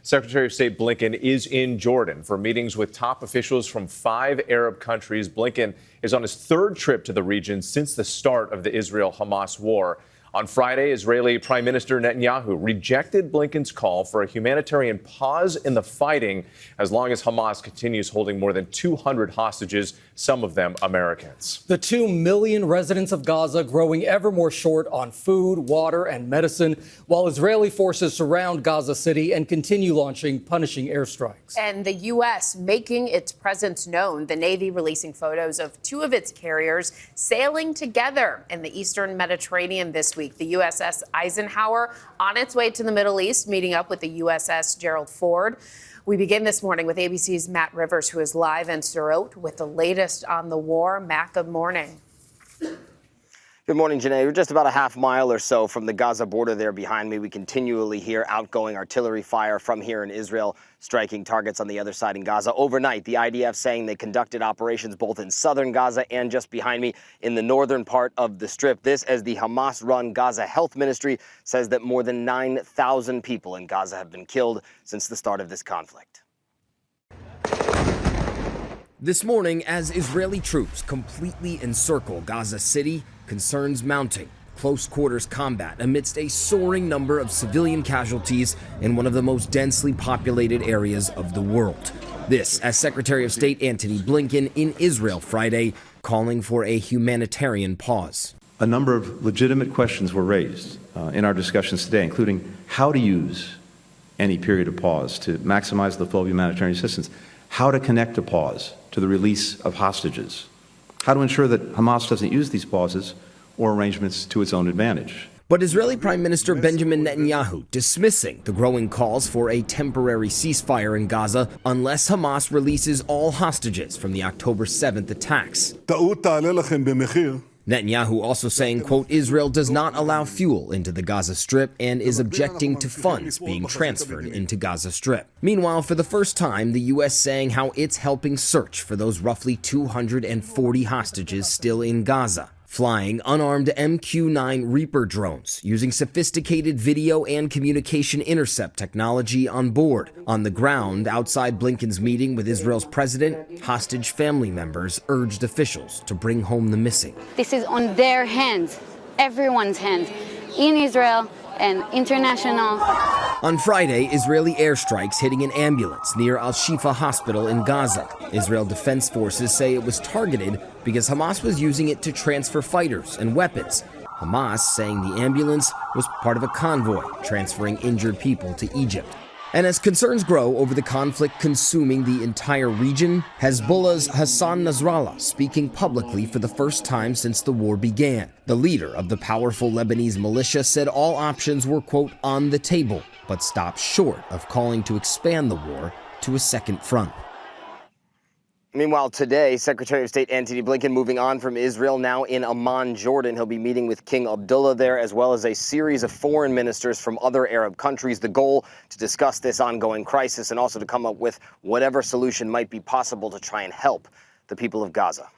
Secretary of State Blinken is in Jordan for meetings with top officials from 5 Arab countries. Blinken is on his 3rd trip to the region since the start of the Israel-Hamas war. On Friday, Israeli Prime Minister Netanyahu rejected Blinken's call for a humanitarian pause in the fighting as long as Hamas continues holding more than 200 hostages, some of them Americans. The 2 million residents of Gaza growing ever more short on food, water, and medicine, while Israeli forces surround Gaza City and continue launching punishing airstrikes. And the U.S. making its presence known, the Navy releasing photos of 2 of its carriers sailing together in the eastern Mediterranean this week. The USS Eisenhower on its way to the Middle East, meeting up with the USS Gerald Ford. We begin this morning with ABC's Matt Rivers, who is live in Sderot with the latest on the war. Matt, good morning. Good morning, Janae. We're just about a half mile or so from the Gaza border there behind me. We continually hear outgoing artillery fire from here in Israel, striking targets on the other side in Gaza. Overnight, the IDF saying they conducted operations both in southern Gaza and just behind me in the northern part of the Strip. This as the Hamas-run Gaza Health Ministry says that more than 9,000 people in Gaza have been killed since the start of this conflict. This morning, as Israeli troops completely encircle Gaza City, concerns mounting. Close quarters combat amidst a soaring number of civilian casualties in one of the most densely populated areas of the world. This as Secretary of State Antony Blinken in Israel Friday, calling for a humanitarian pause. A number of legitimate questions were raised in our discussions today, including how to use any period of pause to maximize the flow of humanitarian assistance, how to connect a pause to the release of hostages, how to ensure that Hamas doesn't use these pauses or arrangements to its own advantage. But Israeli Prime Minister Benjamin Netanyahu dismissing the growing calls for a temporary ceasefire in Gaza unless Hamas releases all hostages from the October 7th attacks. Netanyahu also saying, quote, Israel does not allow fuel into the Gaza Strip and is objecting to funds being transferred into Gaza Strip. Meanwhile, for the first time, the U.S. saying how it's helping search for those roughly 240 hostages still in Gaza, flying unarmed MQ-9 Reaper drones using sophisticated video and communication intercept technology on board. On the ground, outside Blinken's meeting with Israel's president, hostage family members urged officials to bring home the missing. This is on their hands, everyone's hands, in Israel and international. On Friday, Israeli airstrikes hitting an ambulance near Al-Shifa Hospital in Gaza. Israel Defense Forces say it was targeted because Hamas was using it to transfer fighters and weapons. Hamas saying the ambulance was part of a convoy transferring injured people to Egypt. And as concerns grow over the conflict consuming the entire region, Hezbollah's Hassan Nasrallah speaking publicly for the first time since the war began. The leader of the powerful Lebanese militia said all options were, quote, on the table, but stopped short of calling to expand the war to a second front. Meanwhile, today, Secretary of State Antony Blinken moving on from Israel, now in Amman, Jordan. He'll be meeting with King Abdullah there, as well as a series of foreign ministers from other Arab countries. The goal to discuss this ongoing crisis and also to come up with whatever solution might be possible to try and help the people of Gaza.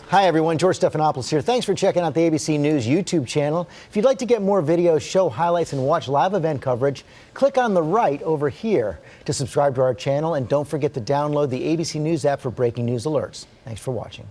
Hi, everyone. George Stephanopoulos here. Thanks for checking out the ABC News YouTube channel. If you'd like to get more videos, show highlights, and watch live event coverage, click on the right over here to subscribe to our channel. And don't forget to download the ABC News app for breaking news alerts. Thanks for watching.